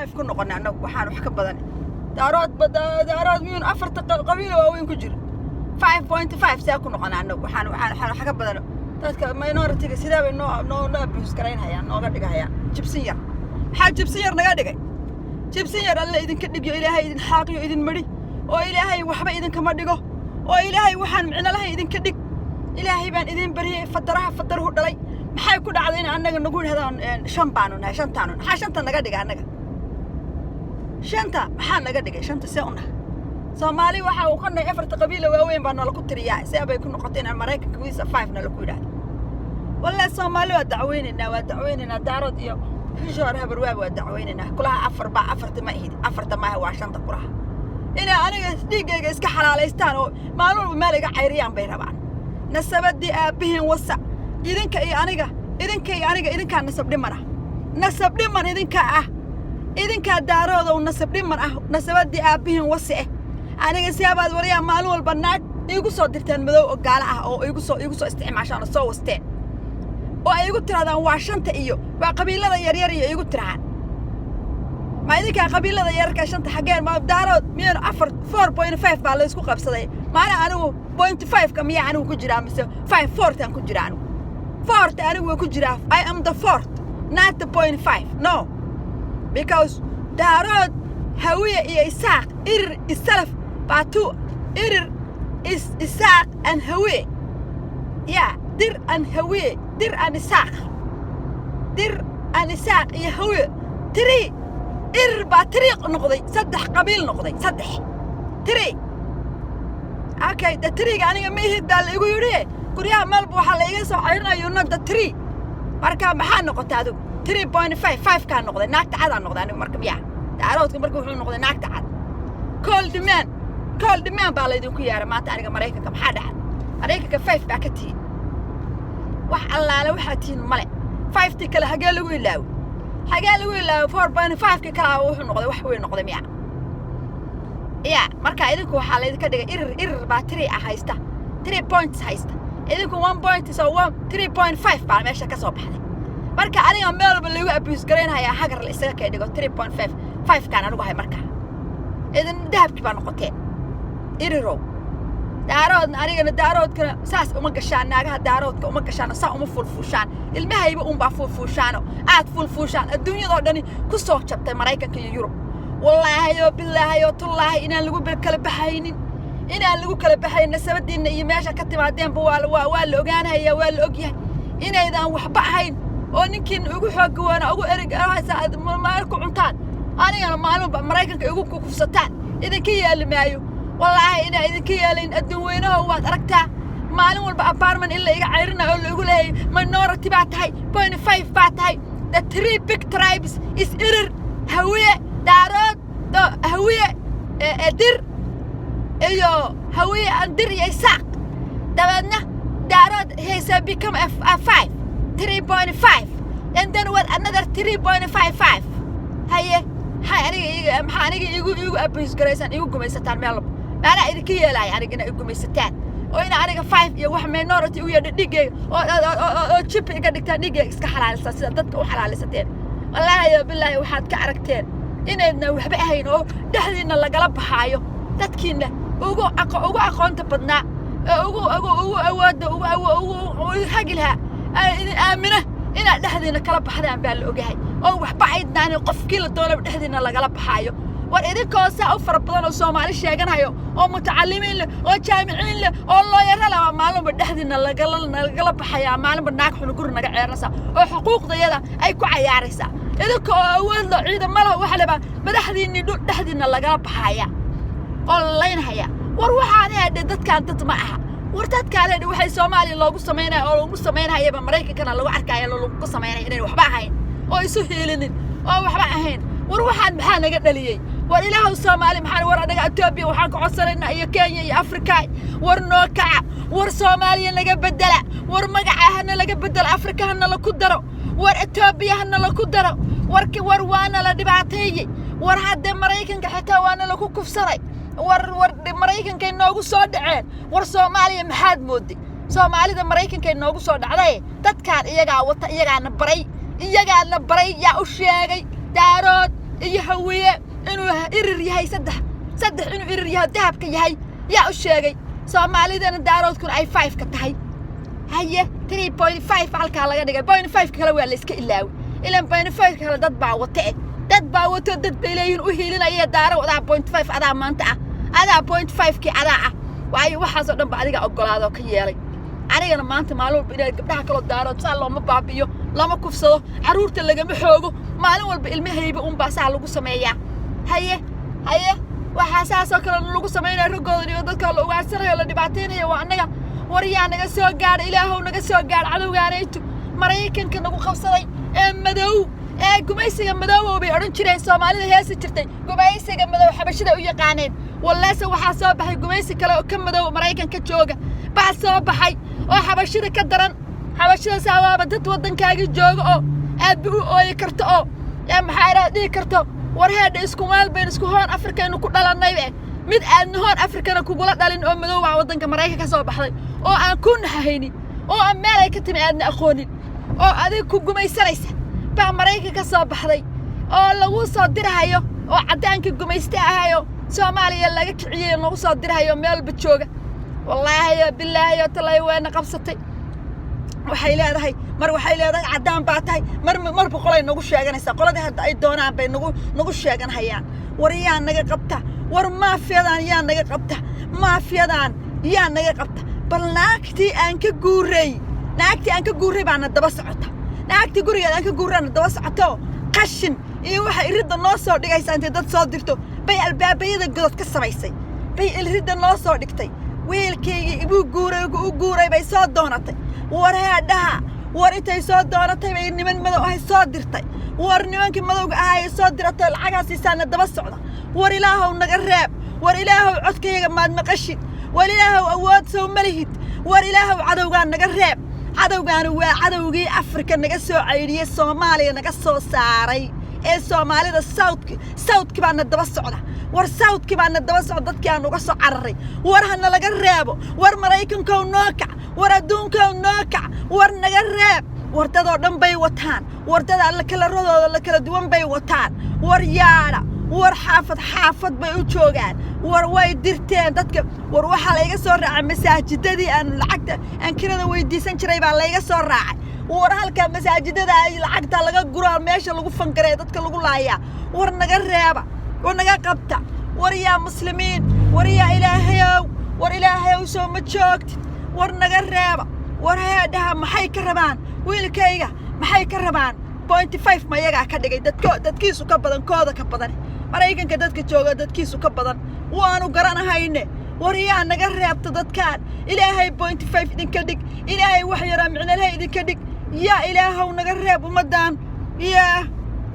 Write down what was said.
5 ku noqonaa annagu waxaan wax ka badan daarood miyuun afarta qabiil waaweyn ku jiro 5.5 saa ku noqonaa annagu waxaan wax ka badan dadka minority-ga sidaa bay noo abuse garaynayaan nooga dhigayaan jibsin yar maxaa jibsin yar naga dhigay jibsin yar alla idinka dhigyo ilaahay idin xaaqiyo idin mari oo ilaahay waxba idinkama dhigo oo ilaahay waxaan micno lahayn idinka dhig ilaahay baan idin bariyay fadaruhu dhalay maxay ku dhacday in annaga nagu yidhahdaan 5 baanu nahay 5 taanu maxaa 5 naga dhigay annaga 5 maxaa naga dhigay 5 see una Soomaali waxa uu qanay afarta qabiil waaweyn baan nala ku tiriyaa si ay ku noqoteen Mareykanka wiisa 5 nala ku yiraahdo والله Soomaali waa dacweynina daarood iyo xishoor habarwaab waa dacweynina kulaha afarta ma ihid afarta ma waa 5 kulaha ina aniga dhiigayga iska xalaaleystaan oo maalmo meel iga cayriyaan bay rabaan nasabadii aabihiin wasa idinka iyo aniga idinka nasab dhiman idinka daarood oo nasab dhiman ah nasabadii aabihiin wasa aniga siyaabad wariyaa maalin walba naag igu soo dirtaan madow oo gaala ah oo igu soo isticmaashaan soo wasteen oo ay igu tiraadaan waa 5 iyo waa qabiilada yaryar iyo igu tiraan ما إذا كان قبيلة يرك عشان تحقين ما بدارود مين 4.5 بالله يسكو قبصة ما أنا 0.5 كم يعني وكجرا مثل 5 4 كجرا 4 أنا وكجرا I am the 4th not the 0.5 no because دارود هوية إساق السلف بعتو إساق أن هوية در أن هوية در أن إساق هوية تري طريق نقضي صدح قبيل نقضي صدح تري اوكي ده طريق انا ما يهد اللي يقولوا كوريا مالبو waxa la iga soo cayrinayo yunada 3 marka maxaa noqotay adigu 3.5 ka noqday naagta cad aan noqday anigu marka biya daaroodka marka wuxuu noqday naagta cad cold man baa la idinku yaaray maanta aniga Mareykanka maxaa dhaxay Mareykanka 5 baa ka tii wax allaale waxa tiin male 5 tii kala hagee lagu ilaawo حاجة لويلا 4.5 كلا وحنا نقضي وحوي نقضي مياه يا مركا إذنكو حالة إذا كده باتري هايستا 3 points هايستا إذنكو 1 point سو 3.5 بعد ما يشتى كسب حالي مركا أنا عمال باللي هو أبيس قرين هيا حجر الإستاذ كده 3.5 كان أنا وهاي مركا إذن ذهب كبار نقطتين رو daarood anigana daarood kana saas uma gashaan naagaha daaroodka uma gashaan saa uma fulfushaan ilmahayba baa fulfushaano aad fulfushaan adduunyada oo dhani ku soo jabtay Mareykanka iyo Yurub wallaahi oo billaahi oo tullaahi inaan lagu kala baxaynin sabadiina iyo meesha ka timaadeen waa la ogaanayaa waa la ogyahay inaydan waxba ahayn oo ninkiin ugu xoog go'ana ugu ereg saad maalku cuntaan anigana maalmo Mareykanka ugu kufsataan idinka yeelmaayo والله إنا إذا كيالين الدوينه هو أركتها معلوم الأبارمن إلا يعيرنا أو يقول هي منورة تبعتهاي 0.5 بعتهاي the 3 big tribes is إرر هوية دارات هوية در أيوه هوية أندر يساق دبنا دارات هي become a 5 3.5 and then what another 3.55 هاي أنا يقول أبيس جريسان يقول جميستان ملب أنا إذا كيا لا يعني كنا يقول جميستان وإنا أنا 5 يا واحد من نورتي ويا دقيقة أو شيب قدك تانيجي إسكحلال لسه تدك وحلال لسه والله يا بالله واحد كعركتين إننا وحبة هينو دحلنا الله قلب حايو تتكينا وجو أقون تبدنا وجو حقلها آمنة إنا دحلنا قلب حدا بالوجهي أو وحبعيدنا عن القف كل الدولة دحلنا الله قلب حايو وإذا كوسا أوفر بدنا الصومالي شيئا هايو أو متعلمين له أو جامعين له الله يرى له معلوم بدحدنا قلب حياة معلوم بناجح ونقول عيرسا أو حقوق ضيادة أي كعيارسا إذا كأول عيد ماله وحلبة بدحدين دحدنا قلب حياة الله ينهيا وروح عليها دت كانت تطمعها ورتاد كان وحي صومالي لو قصمينا أو قصمينا هي بأمريكا كان لو عركايا لو قصمينا إنه وحباهين أو يسهلين أو وحباهين وروح عن محل قدلية وإله الصومالي محل ورا نجا أتوبيا وحق عصرنا يا كينيا يا أفريقيا ورنوكع ورصومالي نجا بدلا ورمجع هنا نجا بدل أفريقيا هنا لقدروا ورأتوبيا هنا لقدروا وروانا لدبعتي ورحد مريكن حتى وانا لكوكف سري ور مريكن كان نوجو صادعين ورصومالي محد مودي صومالي ده مريكن كان نوجو صادع عليه تذكر إيجا نبري يا أشياء دارود إرري هاي صدح إنه إرري هاي دهب كيهاي يا الشيء سومالي ده ندارود كون أي 5 كتهاي هي 3.5 على كلا جدك 0.5 كلا ولا إسك إلاوي إلا 0.5 كلا دت باوتة دت بيلين وهيلنا أي دارو وده 0.5 هذا ما أنت هذا 0.5 كي هذا وأي واحد صدق بعدين أقول هذا كيالي أنا ما أنت معلوم بين قبلها كلا دارو تصل لما بابيو لما كفصله عرورت اللي جنب حوجه معلوم بالمهيب بس على لقو سمية هي وحساسة كلا لقو سمينا الرجال يودك الله وعسره ولا دبعتين وأنا وريا نجسوا قار إلهه ونجسوا قار علو قاريتو مريكن كنا بخمسة مدو قميصي مدو وبيعرون شرين سومالي هي سترتين قميصي مدو حبشة ويا قانين والله سوى حساب بحي قميصي كلا كم مدو مريكن كتشوجا بعد سوى بحي وحبشة كدرن حبشة سوا بدت ودن كاجي جوج أبو يكرت يا محيرة دي كرتو ورهاد إسكومال بين إسكوهون أفريقيا إنه كلنا نايبه mid aan hoon Afrikana kugula dhalin oo madow ah wadanka Mareykanka ka soo baxday oo aan ku naxayni oo aan meel ay ka timaadna aqoonin oo adig ku gumaysanaysa baa Mareykanka ka soo baxday oo lagu soo dirahayo oo cadaanka gumaysta ahayo Soomaaliya laga kiciyay lagu soo dirahayo meel bajooga wallahi billahi talay weena qabsatay waxay leedahay mar waxay leedahay cadaan baa tahay mar boqolay nagu sheeganaysa qoladii hadda ay doonaan bay nagu sheeganayaan wariyaan naga qabta war maafiyadan yaa naga qabta maafiyadan yaa naga qabta bal naagtii aan ka guuray baan daba socota naagtii gurigeeda aan ka guurana daba socoto qashin iyo waxa iridda noo soo dhigaysaa inta dad soo dirto bay albaabayada godad ka samaysay bay iridda noo soo dhigtay wiilkayga ibu guuray bay soo doonatay war heedhaha war intay soo doonatay bay niman madow ah soo dirtay war nimankii madowga ah ay soo diratay lacagaas isaana daba socda war ilaahow naga reeb war ilaahow codkayga maad maqashid war ilaahow awood soo malihid war ilaahow cadowgaan naga reeb cadowgaan waa cadowgii Afrika naga soo cayriyay Soomaaliya naga soo saaray ee Soomaalida South baana daba socda war South baana daba socda dadkii aan uga soo cararay war hana laga reebo war Mareykanka noo kac war adduunka noo kac war naga reeb war dadoo dhan bay wataan war dad alla kala radooda la kala duwan bay wataan war yaara war xaafad bay u joogaan war way dirteen dadka war waxa la iga soo raacay masaajidadii aan lacagta aan kirada weydiisan jiray baa la iga soo raacay war halka masaajidada ay lacagta laga guraa meesha lagu fangareey dadka lagu laaya war naga reeba war naga qabta war yaa muslimiin war yaa ilaahayow soo ma joogtid war naga reeba war heedhaha maxay ka rabaan wiilkayga maxay ka rabaan 0.5 ma yaga ka dhigay dadkiisu ka badan kooda ka badan Mareykanka dadka jooga dadkiisu ka badan waanu garanahayne war yaa naga reebta dadkaan ilaahay 0.5 idinka dhig ilaahay wax yara micnalahay idinka dhig yaa ilaahow naga reeb umadan yaa